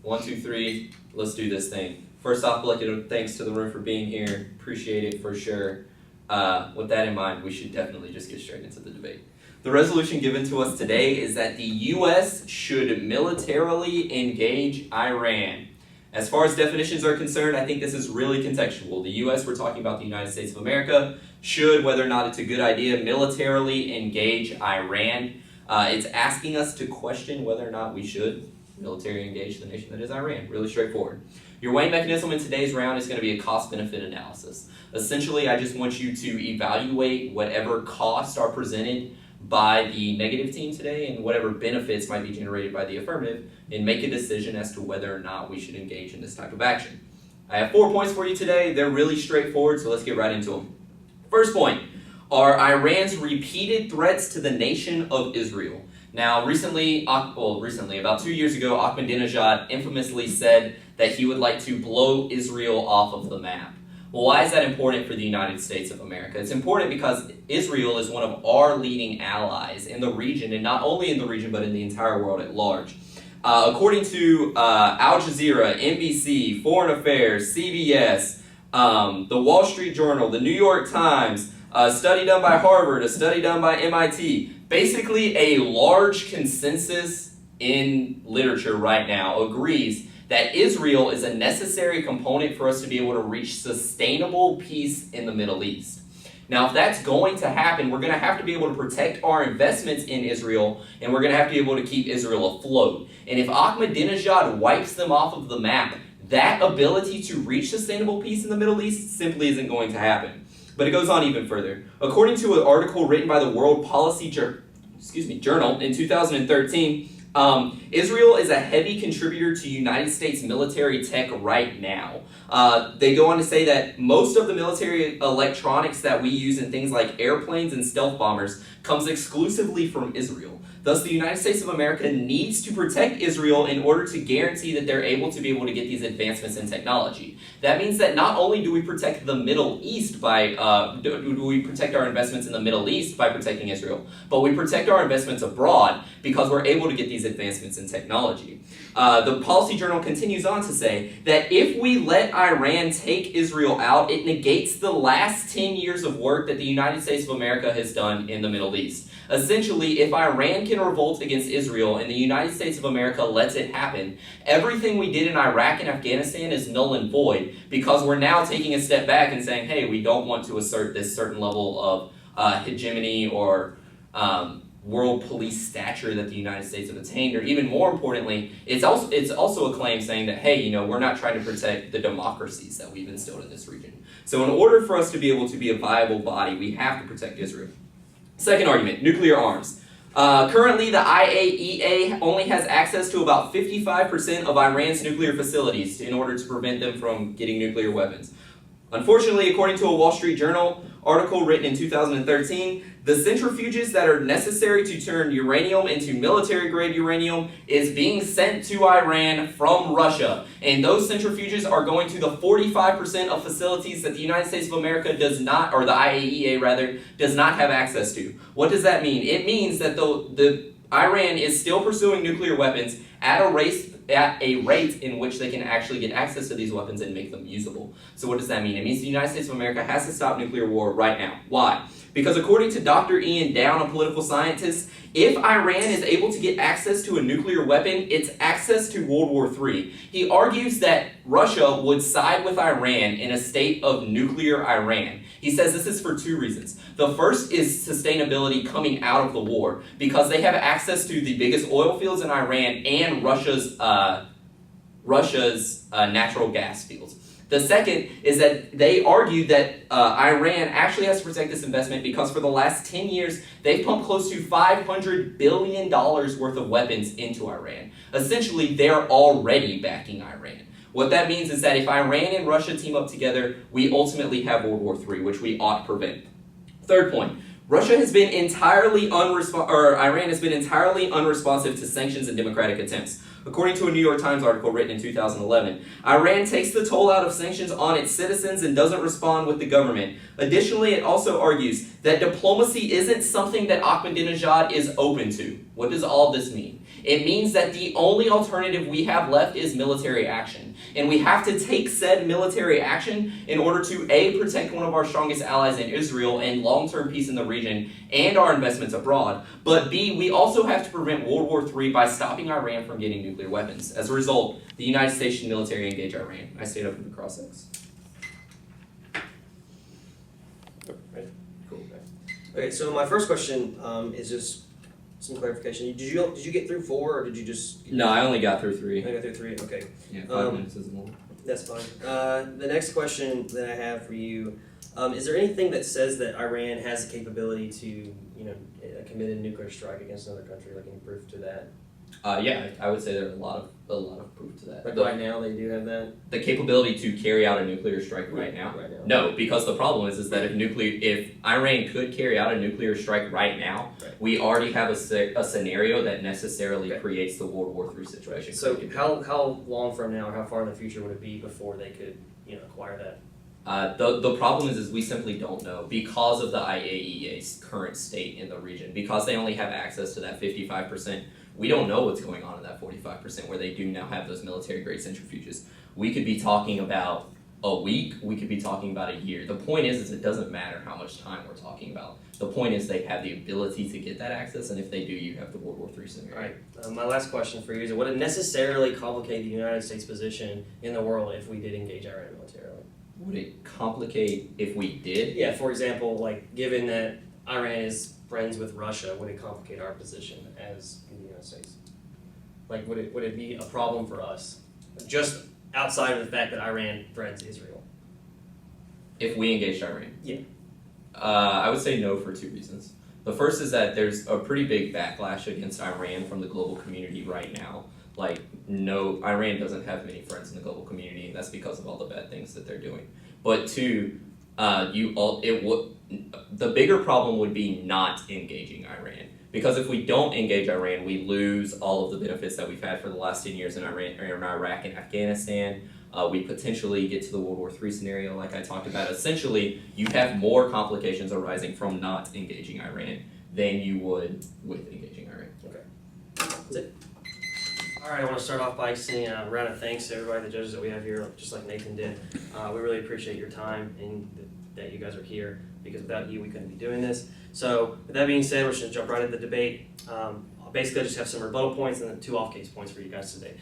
1, 2, 3. Let's do this thing. First off, thanks to the room for being here. Appreciate it for sure. With that in mind, we should definitely just get straight into the debate. The resolution given to us today is that the U.S. should militarily engage Iran. As far as definitions are concerned, I think this is really contextual. The U.S., we're talking about the United States of America, should, whether or not it's a good idea, militarily engage Iran. It's asking us to question whether or not we should military engage the nation that is Iran. Really straightforward. Your weighing mechanism in today's round is going to be a cost-benefit analysis. Essentially, I just want you to evaluate whatever costs are presented by the negative team today and whatever benefits might be generated by the affirmative, and make a decision as to whether or not we should engage in this type of action. I have 4 points for you today. They're really straightforward, so let's get right into them. First point are Iran's repeated threats to the nation of Israel. Now, recently, about 2 years ago, Ahmadinejad infamously said that he would like to blow Israel off of the map. Well, why is that important for the United States of America? It's important because Israel is one of our leading allies in the region, and not only in the region, but in the entire world at large. According to Al Jazeera, NBC, Foreign Affairs, CBS, the Wall Street Journal, the New York Times, a study done by Harvard, a study done by MIT, basically a large consensus in literature right now agrees that Israel is a necessary component for us to be able to reach sustainable peace in the Middle East. Now, if that's going to happen, we're going to have to be able to protect our investments in Israel, and we're going to have to be able to keep Israel afloat. And if Ahmadinejad wipes them off of the map, that ability to reach sustainable peace in the Middle East simply isn't going to happen. But it goes on even further. According to an article written by the World Policy Journal in 2013, Israel is a heavy contributor to United States military tech right now. They go on to say that most of the military electronics that we use in things like airplanes and stealth bombers comes exclusively from Israel. Thus, the United States of America needs to protect Israel in order to guarantee that they're able to be able to get these advancements in technology. That means that not only do we protect the Middle East by, do we protect our investments in the Middle East by protecting Israel, but we protect our investments abroad because we're able to get these advancements in technology. The Policy Journal continues on to say that if we let Iran take Israel out, it negates the last 10 years of work that the United States of America has done in the Middle East. Essentially, if Iran can revolt against Israel and the United States of America lets it happen, everything we did in Iraq and Afghanistan is null and void because we're now taking a step back and saying, hey, we don't want to assert this certain level of hegemony or world police stature that the United States have attained, or even more importantly, it's also a claim saying that, hey, we're not trying to protect the democracies that we've instilled in this region. So in order for us to be able to be a viable body, we have to protect Israel. Second argument, nuclear arms. Currently, the IAEA only has access to about 55% of Iran's nuclear facilities in order to prevent them from getting nuclear weapons. Unfortunately, according to a Wall Street Journal article written in 2013, the centrifuges that are necessary to turn uranium into military-grade uranium is being sent to Iran from Russia. And those centrifuges are going to the 45% of facilities that the United States of America does not, or the IAEA rather, does not have access to. What does that mean? It means that the Iran is still pursuing nuclear weapons at a rate in which they can actually get access to these weapons and make them usable. So what does that mean? It means the United States of America has to stop nuclear war right now. Why? Because according to Dr. Ian Down, a political scientist, if Iran is able to get access to a nuclear weapon, it's access to World War III. He argues that Russia would side with Iran in a state of nuclear Iran. He says this is for two reasons. The first is sustainability coming out of the war, because they have access to the biggest oil fields in Iran and Russia's natural gas fields. The second is that they argue that Iran actually has to protect this investment because for the last 10 years, they've pumped close to $500 billion worth of weapons into Iran. Essentially, they're already backing Iran. What that means is that if Iran and Russia team up together, we ultimately have World War III, which we ought to prevent. Third point, Iran has been entirely unresponsive to sanctions and democratic attempts. According to a New York Times article written in 2011, Iran takes the toll out of sanctions on its citizens and doesn't respond with the government. Additionally, it also argues that diplomacy isn't something that Ahmadinejad is open to. What does all this mean? It means that the only alternative we have left is military action. And we have to take said military action in order to A, protect one of our strongest allies in Israel and long-term peace in the region and our investments abroad. But B, we also have to prevent World War III by stopping Iran from getting nuclear weapons. As a result, the United States should military engage Iran. I stayed up with the cross-X. Right. Cool. Okay, so my first question is just some clarification. Did you get through 4, or did you just? No, I only got through 3. I got through 3. Okay. Yeah, 5 minutes isn't long. That's fine. The next question that I have for you is there anything that says that Iran has the capability to, commit a nuclear strike against another country? Like any proof to that? Yeah, I would say there's a lot of proof to that. Like right now, they do have that. The capability to carry out a nuclear strike right now. No, because the problem is that if Iran could carry out a nuclear strike right now, we already have a scenario that necessarily creates the World War III situation. So how long from now, or how far in the future would it be before they could acquire that? The problem is we simply don't know because of the IAEA's current state in the region. Because they only have access to that 55%, we don't know what's going on in that 45% where they do now have those military-grade centrifuges. We could be talking about a week, we could be talking about a year. The point is it doesn't matter how much time we're talking about. The point is they have the ability to get that access, and if they do, you have the World War III scenario. All right. My last question for you is, would it necessarily complicate the United States position in the world if we did engage Iran militarily? Would it complicate if we did? Yeah, for example, like given that Iran is friends with Russia, would it complicate our position as in the United States? Like, would it be a problem for us, just outside of the fact that Iran friends Israel? If we engaged Iran? Yeah. I would say no for 2 reasons. The first is that there's a pretty big backlash against Iran from the global community right now. Like, no, Iran doesn't have many friends in the global community, and that's because of all the bad things that they're doing. But 2, the bigger problem would be not engaging Iran. Because if we don't engage Iran, we lose all of the benefits that we've had for the last 10 years in Iraq and Afghanistan. We potentially get to the World War III scenario like I talked about. Essentially, you have more complications arising from not engaging Iran than you would with engaging Iran. Okay. That's it. All right, I want to start off by saying a round of thanks to everybody, the judges that we have here, just like Nathan did. We really appreciate your time and that you guys are here, because without you, we couldn't be doing this. So with that being said, we're just going to jump right into the debate. Basically, I just have some rebuttal points and then 2 off-case points for you guys today.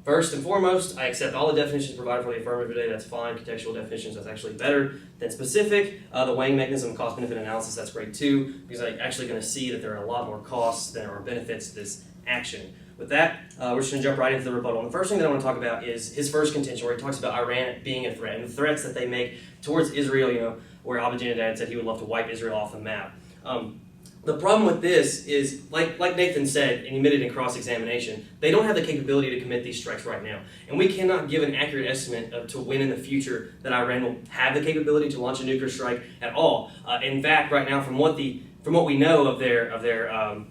First and foremost, I accept all the definitions provided for the affirmative today. That's fine. Contextual definitions, that's actually better than specific. The weighing mechanism, cost-benefit analysis, that's great too, because I'm actually going to see that there are a lot more costs than are benefits to this action. With that, we're just going to jump right into the rebuttal. And the first thing that I want to talk about is his first contention, where he talks about Iran being a threat and the threats that they make towards Israel, where Ahmadinejad said he would love to wipe Israel off the map. The problem with this is, like Nathan said and admitted in cross-examination, they don't have the capability to commit these strikes right now. And we cannot give an accurate estimate to when in the future that Iran will have the capability to launch a nuclear strike at all. In fact, right now, from what we know of their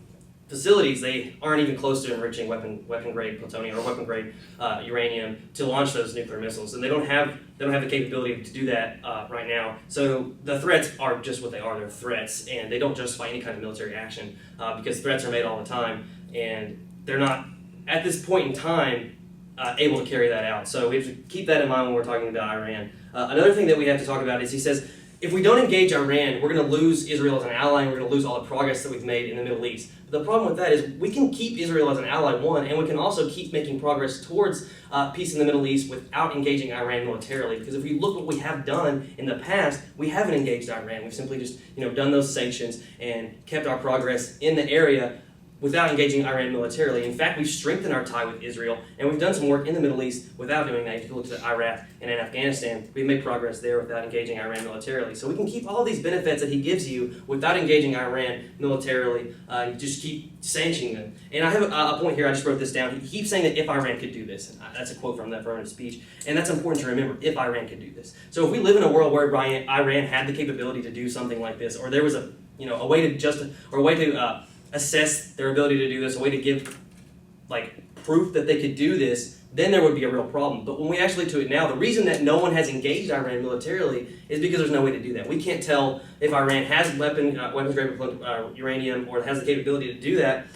facilities, they aren't even close to enriching weapon-grade plutonium or weapon-grade uranium to launch those nuclear missiles, and they don't have the capability to do that right now. So the threats are just what they are. They're threats, and they don't justify any kind of military action because threats are made all the time, and they're not, at this point in time, able to carry that out. So we have to keep that in mind when we're talking about Iran. Another thing that we have to talk about is he says, if we don't engage Iran, we're going to lose Israel as an ally, and we're going to lose all the progress that we've made in the Middle East. But the problem with that is we can keep Israel as an ally, one, and we can also keep making progress towards peace in the Middle East without engaging Iran militarily. Because if we look what we have done in the past, we haven't engaged Iran. We've simply just done those sanctions and kept our progress in the area without engaging Iran militarily. In fact, we've strengthened our tie with Israel, and we've done some work in the Middle East without doing that. If you look at Iraq and in Afghanistan, we've made progress there without engaging Iran militarily. So we can keep all these benefits that he gives you without engaging Iran militarily, and just keep sanctioning them. And I have a point here, I just wrote this down. He keeps saying that if Iran could do this, and that's a quote from the affirmative speech, and that's important to remember, if Iran could do this. So if we live in a world where Iran had the capability to do something like this, or there was a way to assess their ability to do this, a way to give proof that they could do this, then there would be a real problem. But when we actually do it now, the reason that no one has engaged Iran militarily is because there's no way to do that. We can't tell if Iran has weapons-grade uranium or has the capability to do that.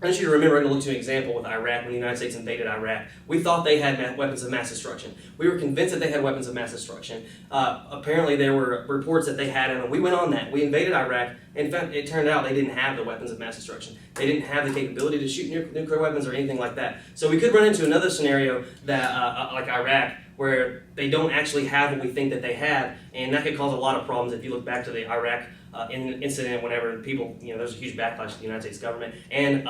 I want you to remember, I'm going to look to an example with Iraq. When the United States invaded Iraq, we thought they had weapons of mass destruction. We were convinced that they had weapons of mass destruction. Apparently, there were reports that they had them, and we went on that. We invaded Iraq, and in fact, it turned out they didn't have the weapons of mass destruction. They didn't have the capability to shoot nuclear weapons or anything like that. So we could run into another scenario that, like Iraq, where they don't actually have what we think that they have, and that could cause a lot of problems if you look back to the Iraq incident. Whenever people, there's a huge backlash to the United States government and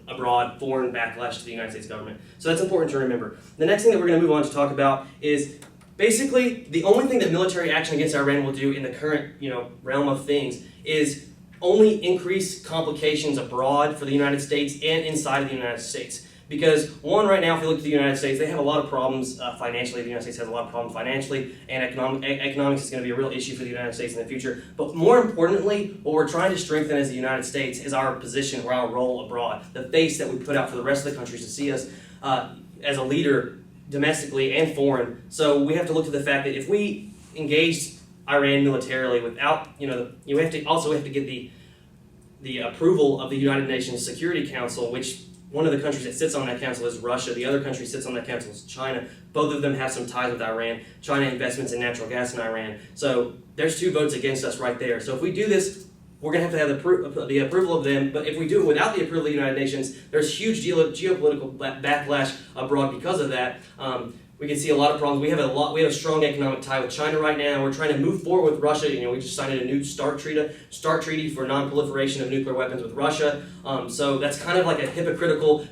abroad, foreign backlash to the United States government. So that's important to remember. The next thing that we're going to move on to talk about is basically the only thing that military action against Iran will do in the current realm of things is only increase complications abroad for the United States and inside of the United States. Because one, right now, if you look at the United States, they have a lot of problems financially. The United States has a lot of problems financially, and economics is going to be a real issue for the United States in the future. But more importantly, what we're trying to strengthen as the United States is our position or our role abroad, the face that we put out for the rest of the countries to see us as a leader domestically and foreign. So we have to look at the fact that if we engaged Iran militarily without, we have to get the approval of the United Nations Security Council, which one of the countries that sits on that council is Russia. The other country sits on that council is China. Both of them have some ties with Iran. China investments in natural gas in Iran. So there's 2 votes against us right there. So if we do this, we're going to have the approval of them. But if we do it without the approval of the United Nations, there's huge geopolitical backlash abroad because of that. We can see a lot of problems. We have a strong economic tie with China right now. We're trying to move forward with Russia. We just signed a new START treaty for non-proliferation of nuclear weapons with Russia. So that's kind of like a hypocritical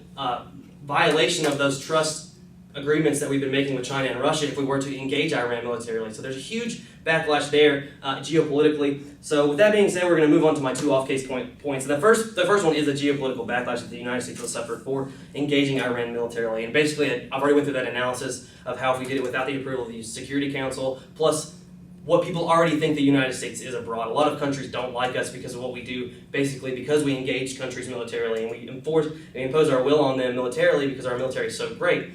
violation of those trust agreements that we've been making with China and Russia if we were to engage Iran militarily. So there's a huge backlash there geopolitically. So with that being said, we're going to move on to my 2 off-case points. The first one is the geopolitical backlash that the United States will suffer for engaging Iran militarily. And basically, I've already went through that analysis of how if we did it without the approval of the Security Council, plus what people already think the United States is abroad. A lot of countries don't like us because of what we do, basically because we engage countries militarily and we impose our will on them militarily because our military is so great.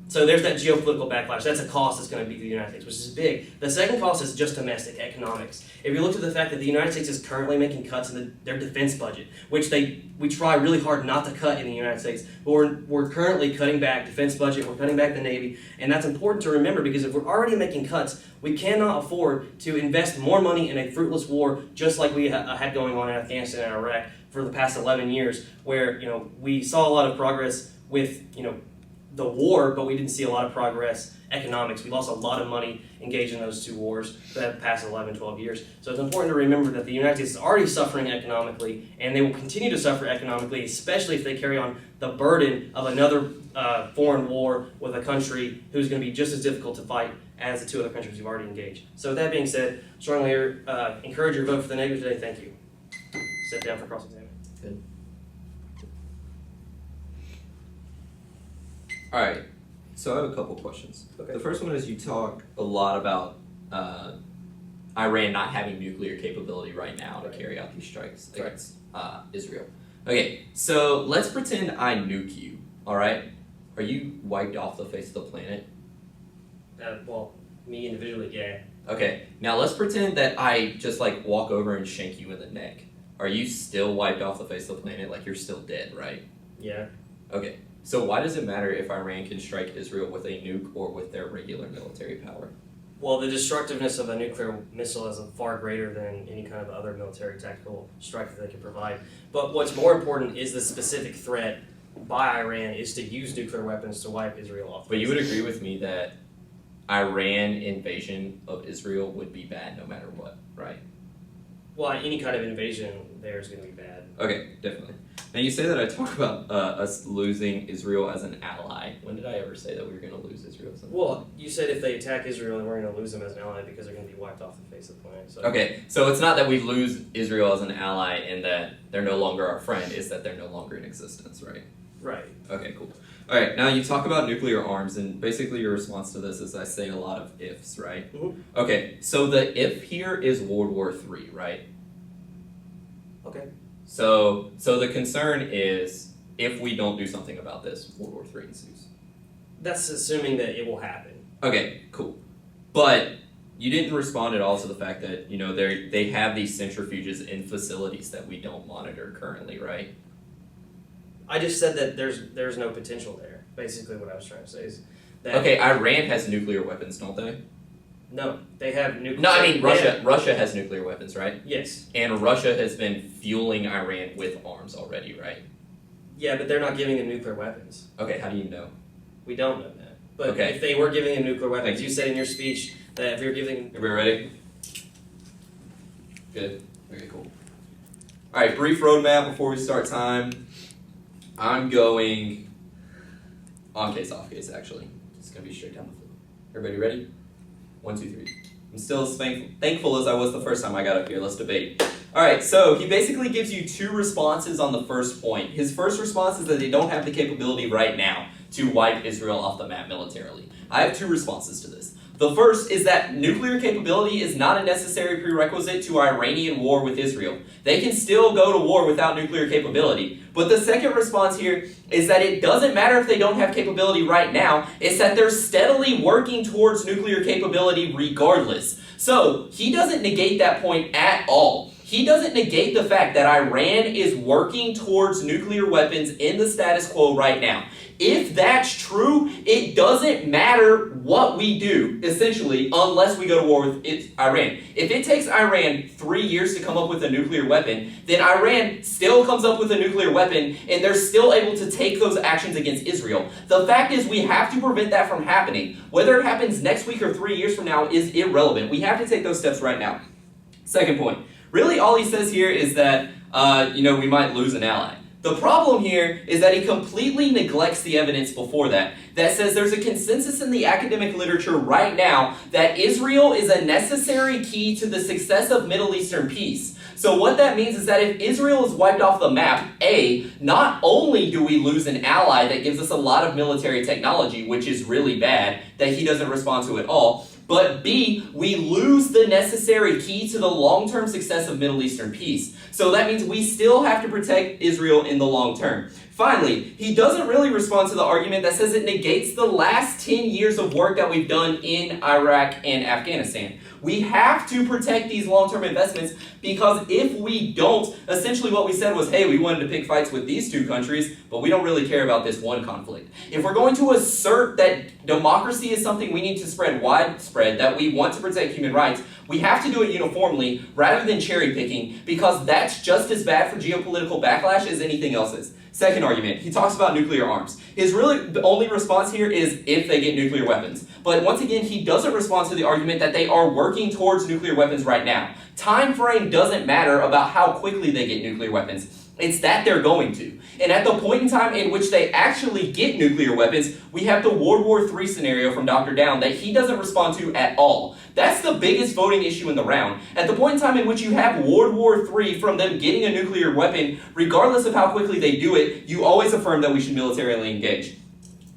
So there's that geopolitical backlash. That's a cost that's going to be to the United States, which is big. The second cost is just domestic economics. If you look at the fact that the United States is currently making cuts in their defense budget, which we try really hard not to cut in the United States, but we're currently cutting back defense budget, we're cutting back the Navy, and that's important to remember because if we're already making cuts, we cannot afford to invest more money in a fruitless war just like we had going on in Afghanistan and Iraq for the past 11 years, where we saw a lot of progress with the war, but we didn't see a lot of progress economics. We lost a lot of money engaged in those 2 wars for the past 11, 12 years. So it's important to remember that the United States is already suffering economically, and they will continue to suffer economically, especially if they carry on the burden of another foreign war with a country who's going to be just as difficult to fight as the 2 other countries we've already engaged. So with that being said, strongly encourage your vote for the negative today. Thank you. Sit down for cross-examination. Good. All right, so I have a couple questions. Okay. The first one is you talk a lot about Iran not having nuclear capability right now to carry out these strikes against Israel. Okay, so let's pretend I nuke you, all right? Are you wiped off the face of the planet? Well, me individually, yeah. Okay, now let's pretend that I just walk over and shank you in the neck. Are you still wiped off the face of the planet? You're still dead, right? Yeah. Okay. So why does it matter if Iran can strike Israel with a nuke or with their regular military power? Well, the destructiveness of a nuclear missile is far greater than any kind of other military tactical strike that they can provide. But what's more important is the specific threat by Iran is to use nuclear weapons to wipe Israel off. But you would agree with me that Iran invasion of Israel would be bad no matter what, right? Well, any kind of invasion there is going to be bad. Okay, definitely. Now you say that I talk about us losing Israel as an ally. When did I ever say that we were going to lose Israel? Well, you said if they attack Israel, then we're going to lose them as an ally because they're going to be wiped off the face of the planet. So. Okay, so it's not that we lose Israel as an ally and that they're no longer our friend, it's that they're no longer in existence, right? Right. Okay, cool. All right, now you talk about nuclear arms, and basically your response to this is I say a lot of ifs, right? Mm-hmm. Okay, so the if here is World War III, right? Okay. So the concern is if we don't do something about this, World War III ensues. That's assuming that it will happen. Okay, cool. But you didn't respond at all to the fact that, they have these centrifuges in facilities that we don't monitor currently, right? I just said that there's no potential there. Basically what I was trying to say is that Okay, Iran has nuclear weapons, don't they? no, they have nuclear. No, I mean Russia has nuclear weapons, right? Yes. And Russia has been fueling Iran with arms already, right? Yeah, but they're not giving them nuclear weapons. Okay, how do you know? We don't know that. But Okay. if they were giving them nuclear weapons, Thank you said in your speech that if you're giving. Everybody ready? Good. Very cool. Alright, brief roadmap before we start time. I'm going on case, off case, actually. It's going to be straight down the flow. Everybody ready? 1, 2, 3. I'm still as thankful as I was the first time I got up here. Let's debate. Alright, so he basically gives you 2 responses on the first point. His first response is that they don't have the capability right now to wipe Israel off the map militarily. I have 2 responses to this. The first is that nuclear capability is not a necessary prerequisite to Iranian war with Israel. They can still go to war without nuclear capability. But the second response here is that it doesn't matter if they don't have capability right now, it's that they're steadily working towards nuclear capability regardless. So, he doesn't negate that point at all. He doesn't negate the fact that Iran is working towards nuclear weapons in the status quo right now. If that's true, it doesn't matter what we do, essentially, unless we go to war with Iran. If it takes Iran 3 years to come up with a nuclear weapon, then Iran still comes up with a nuclear weapon, and they're still able to take those actions against Israel. The fact is, we have to prevent that from happening. Whether it happens next week or 3 years from now is irrelevant. We have to take those steps right now. Second point. Really, all he says here is that, we might lose an ally. The problem here is that he completely neglects the evidence before that says there's a consensus in the academic literature right now that Israel is a necessary key to the success of Middle Eastern peace. So what that means is that if Israel is wiped off the map, not only do we lose an ally that gives us a lot of military technology, which is really bad, that he doesn't respond to at all, but B, we lose the necessary key to the long-term success of Middle Eastern peace. So that means we still have to protect Israel in the long term. Finally, he doesn't really respond to the argument that says it negates the last 10 years of work that we've done in Iraq and Afghanistan. We have to protect these long-term investments because if we don't, essentially what we said was, hey, we wanted to pick fights with these 2 countries, but we don't really care about this one conflict. If we're going to assert that democracy is something we need to spread widespread, that we want to protect human rights, we have to do it uniformly rather than cherry picking because that's just as bad for geopolitical backlash as anything else is. Second argument, he talks about nuclear arms. His really the only response here is if they get nuclear weapons. But once again, he doesn't respond to the argument that they are working towards nuclear weapons right now. Time frame doesn't matter about how quickly they get nuclear weapons. It's that they're going to. And at the point in time in which they actually get nuclear weapons, we have the World War III scenario from Dr. Down that he doesn't respond to at all. That's the biggest voting issue in the round. At the point in time in which you have World War III from them getting a nuclear weapon, regardless of how quickly they do it, you always affirm that we should militarily engage.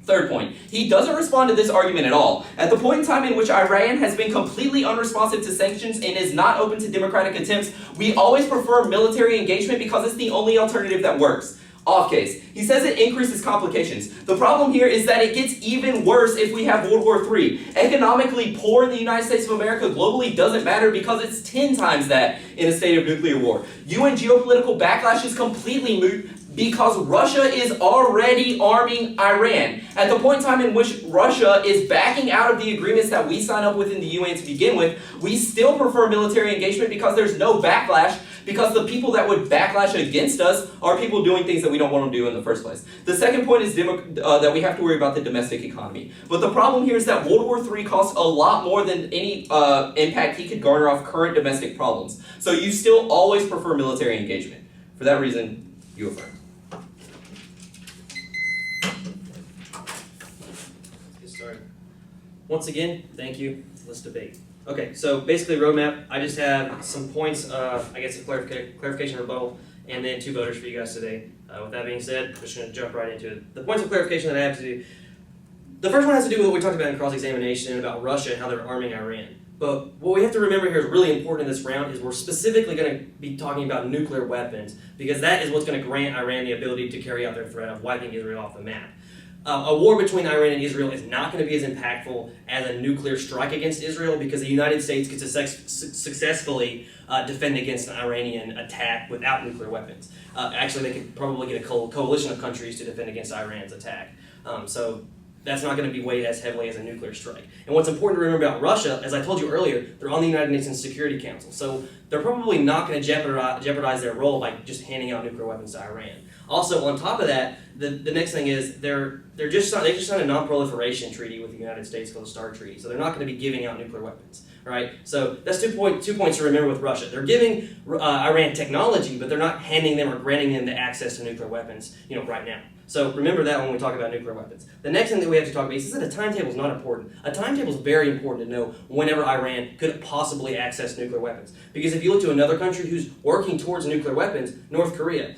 Third point, he doesn't respond to this argument at all. At the point in time in which Iran has been completely unresponsive to sanctions and is not open to democratic attempts, we always prefer military engagement because it's the only alternative that works. Off case. He says it increases complications. The problem here is that it gets even worse if we have World War III. Economically poor in the United States of America globally doesn't matter because it's 10 times that in a state of nuclear war. UN geopolitical backlash is completely moot because Russia is already arming Iran. At the point in time in which Russia is backing out of the agreements that we signed up with in the UN to begin with, we still prefer military engagement because there's no backlash, because the people that would backlash against us are people doing things that we don't want to do in the first place. The second point is that we have to worry about the domestic economy. But the problem here is that World War III costs a lot more than any impact he could garner off current domestic problems. So you still always prefer military engagement. For that reason, you affirm. Once again, thank you. Let's debate. Okay, so basically roadmap, I just have some points, a clarification rebuttal, and then 2 voters for you guys today. With that being said, I'm just going to jump right into it. The points of clarification that I have to do, the first one has to do with what we talked about in cross-examination about Russia and how they're arming Iran. But what we have to remember here is really important in this round is we're specifically going to be talking about nuclear weapons because that is what's going to grant Iran the ability to carry out their threat of wiping Israel off the map. A war between Iran and Israel is not going to be as impactful as a nuclear strike against Israel because the United States could successfully defend against an Iranian attack without nuclear weapons. Actually, they could probably get a coalition of countries to defend against Iran's attack. So that's not going to be weighed as heavily as a nuclear strike. And what's important to remember about Russia, as I told you earlier, they're on the United Nations Security Council. So they're probably not going to jeopardize their role by just handing out nuclear weapons to Iran. Also, on top of that, the next thing is they just signed a non-proliferation treaty with the United States called the START Treaty. So they're not going to be giving out nuclear weapons. Right? So that's 2 points to remember with Russia. They're giving Iran technology, but they're not handing them or granting them the access to nuclear weapons, right now. So remember that when we talk about nuclear weapons. The next thing that we have to talk about is that a timetable is not important. A timetable is very important to know whenever Iran could possibly access nuclear weapons. Because if you look to another country who's working towards nuclear weapons, North Korea,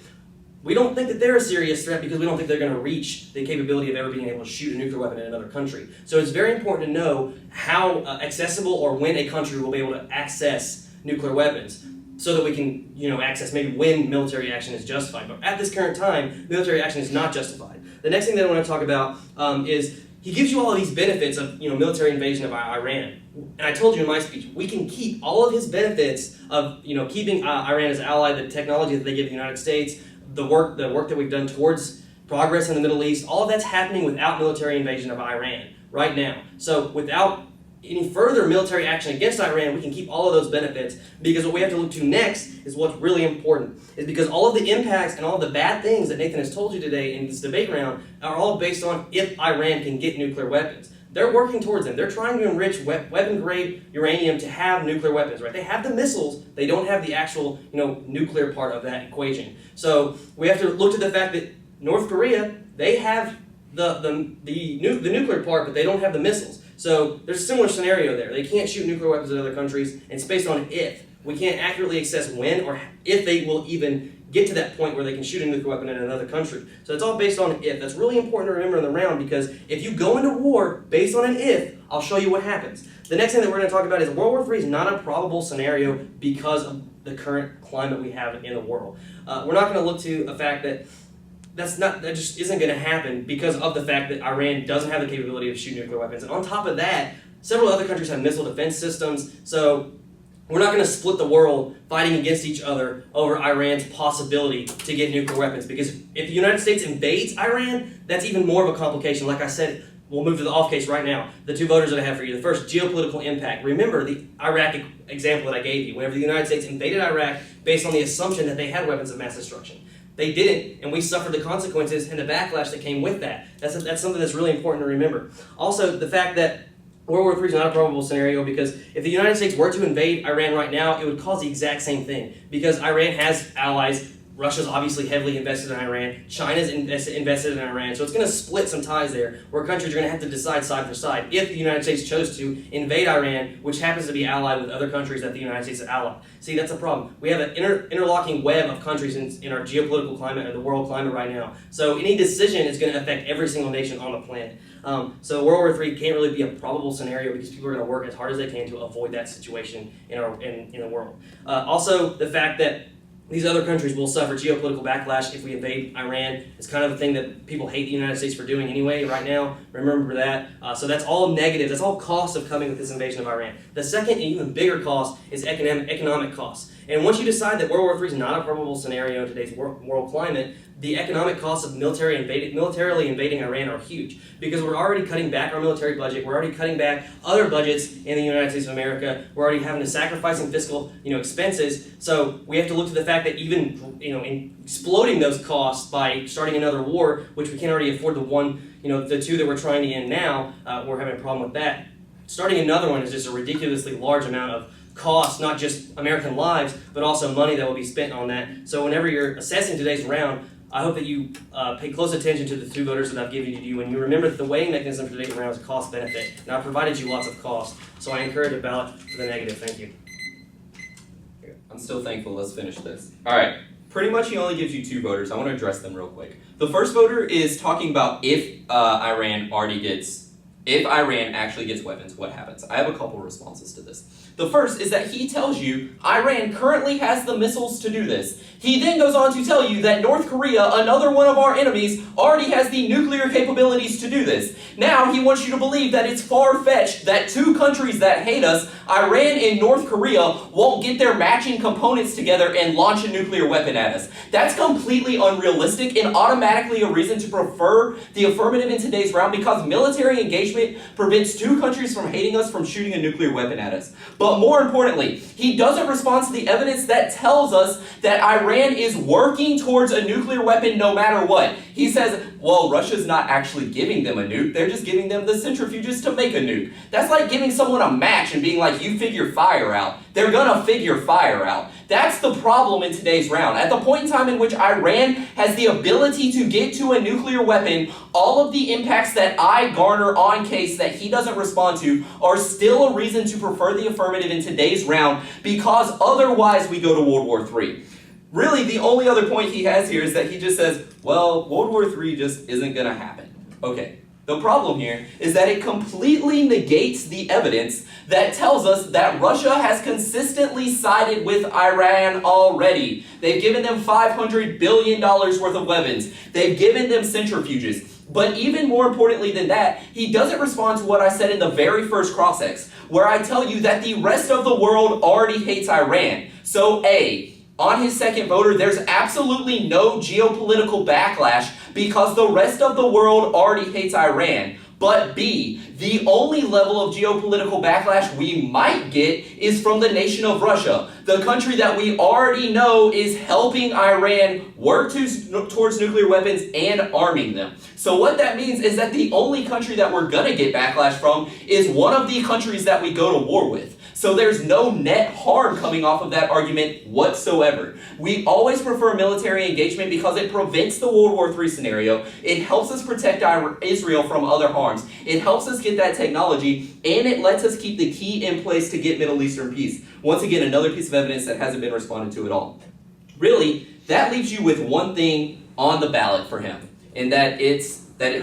we don't think that they're a serious threat because we don't think they're going to reach the capability of ever being able to shoot a nuclear weapon in another country. So it's very important to know how accessible or when a country will be able to access nuclear weapons so that we can, access maybe when military action is justified. But at this current time, military action is not justified. The next thing that I want to talk about is he gives you all of these benefits of, military invasion of Iran. And I told you in my speech, we can keep all of his benefits of, keeping Iran as an ally, the technology that they give the United States, the work that we've done towards progress in the Middle East, all of that's happening without military invasion of Iran right now. So without any further military action against Iran, we can keep all of those benefits because what we have to look to next is what's really important. Is because all of the impacts and all of the bad things that Nathan has told you today in this debate round are all based on if Iran can get nuclear weapons. They're working towards them. They're trying to enrich weapon-grade uranium to have nuclear weapons, right? They have the missiles. They don't have the actual, nuclear part of that equation. So we have to look to the fact that North Korea, they have the nuclear part, but they don't have the missiles. So there's a similar scenario there. They can't shoot nuclear weapons at other countries, and it's based on if. We can't accurately assess when or if they will even get to that point where they can shoot a nuclear weapon in another country. So it's all based on if. That's really important to remember in the round because if you go into war based on an if, I'll show you what happens. The next thing that we're going to talk about is World War III is not a probable scenario because of the current climate we have in the world. We're not going to look to a fact that that just isn't going to happen because of the fact that Iran doesn't have the capability of shooting nuclear weapons. And on top of that, several other countries have missile defense systems. So we're not going to split the world fighting against each other over Iran's possibility to get nuclear weapons. Because if the United States invades Iran, that's even more of a complication. Like I said, we'll move to the off case right now. The two voters that I have for you. The first, geopolitical impact. Remember the Iraq example that I gave you. Whenever the United States invaded Iraq based on the assumption that they had weapons of mass destruction. They didn't, and we suffered the consequences and the backlash that came with that. That's something that's really important to remember. Also, the fact that World War III is not a probable scenario because if the United States were to invade Iran right now, it would cause the exact same thing because Iran has allies. Russia's obviously heavily invested in Iran. China's invested in Iran. So it's going to split some ties there where countries are going to have to decide side for side. If the United States chose to invade Iran, which happens to be allied with other countries that the United States is allied. See, that's a problem. We have an interlocking web of countries in our geopolitical climate or the world climate right now. So any decision is going to affect every single nation on the planet. So World War III can't really be a probable scenario because people are going to work as hard as they can to avoid that situation in the world. Also, the fact that these other countries will suffer geopolitical backlash if we invade Iran. It's kind of a thing that people hate the United States for doing anyway right now. Remember that. So that's all negative. That's all cost of coming with this invasion of Iran. The second and even bigger cost is economic costs. And once you decide that World War III is not a probable scenario in today's world climate, the economic costs of militarily invading Iran are huge because we're already cutting back our military budget. We're already cutting back other budgets in the United States of America. We're already having to sacrifice some fiscal, expenses. So we have to look to the fact that even, in exploding those costs by starting another war, which we can't already afford the two that we're trying to end now, we're having a problem with that. Starting another one is just a ridiculously large amount of cost, not just American lives, but also money that will be spent on that. So whenever you're assessing today's round, I hope that you pay close attention to the two voters that I've given to you, and you remember that the weighing mechanism for today's round is cost-benefit. And I've provided you lots of cost, so I encourage a ballot for the negative. Thank you. I'm still thankful. Let's finish this. All right. Pretty much he only gives you two voters. I want to address them real quick. The first voter is talking about if Iran already gets if Iran actually gets weapons, what happens? I have a couple responses to this. The first is that he tells you Iran currently has the missiles to do this. He then goes on to tell you that North Korea, another one of our enemies, already has the nuclear capabilities to do this. Now he wants you to believe that it's far-fetched that two countries that hate us, Iran and North Korea, won't get their matching components together and launch a nuclear weapon at us. That's completely unrealistic and automatically a reason to prefer the affirmative in today's round, because military engagement prevents two countries from hating us from shooting a nuclear weapon at us. But more importantly, he doesn't respond to the evidence that tells us that Iran is working towards a nuclear weapon no matter what. He says, well, Russia's not actually giving them a nuke, they're just giving them the centrifuges to make a nuke. That's like giving someone a match and being like, you figure fire out. They're gonna figure fire out. That's the problem in today's round. At the point in time in which Iran has the ability to get to a nuclear weapon, all of the impacts that I garner on case that he doesn't respond to are still a reason to prefer the affirmative in today's round, because otherwise we go to World War III. Really, the only other point he has here is that he just says, well, World War III just isn't going to happen. Okay, the problem here is that it completely negates the evidence that tells us that Russia has consistently sided with Iran already. They've given them $500 billion worth of weapons. They've given them centrifuges. But even more importantly than that, he doesn't respond to what I said in the very first cross-ex, where I tell you that the rest of the world already hates Iran. So A, on his second voter, there's absolutely no geopolitical backlash because the rest of the world already hates Iran. But B, the only level of geopolitical backlash we might get is from the nation of Russia, the country that we already know is helping Iran work towards nuclear weapons and arming them. So what that means is that the only country that we're gonna get backlash from is one of the countries that we go to war with. So there's no net harm coming off of that argument whatsoever. We always prefer military engagement because it prevents the World War III scenario. It helps us protect Israel from other harms. It helps us get that technology, and it lets us keep the key in place to get Middle Eastern peace. Once again, another piece of evidence that hasn't been responded to at all. Really, that leaves you with one thing on the ballot for him, and that it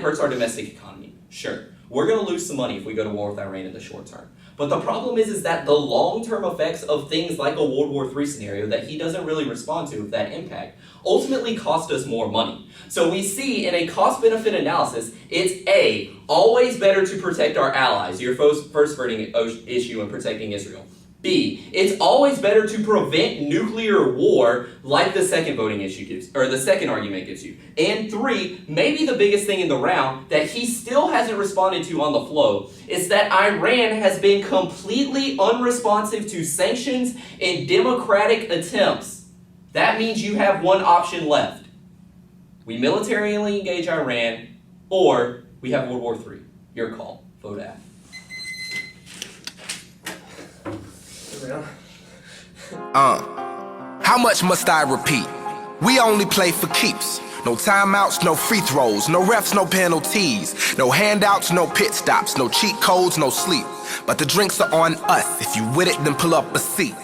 hurts our domestic economy. Sure, we're going to lose some money if we go to war with Iran in the short term. But the problem is that the long-term effects of things like a World War III scenario that he doesn't really respond to, that impact, ultimately cost us more money. So we see in a cost-benefit analysis, it's A, always better to protect our allies, your first voting issue in protecting Israel. B, it's always better to prevent nuclear war like the second voting issue gives, or the second argument gives you. And 3, maybe the biggest thing in the round that he still hasn't responded to on the flow is that Iran has been completely unresponsive to sanctions and democratic attempts. That means you have one option left. We militarily engage Iran, or we have World War III. Your call. Vote F. How much must I repeat? We only play for keeps. No timeouts, no free throws, no refs, no penalties, no handouts, no pit stops, no cheat codes, no sleep. But the drinks are on us. If you with it, then pull up a seat.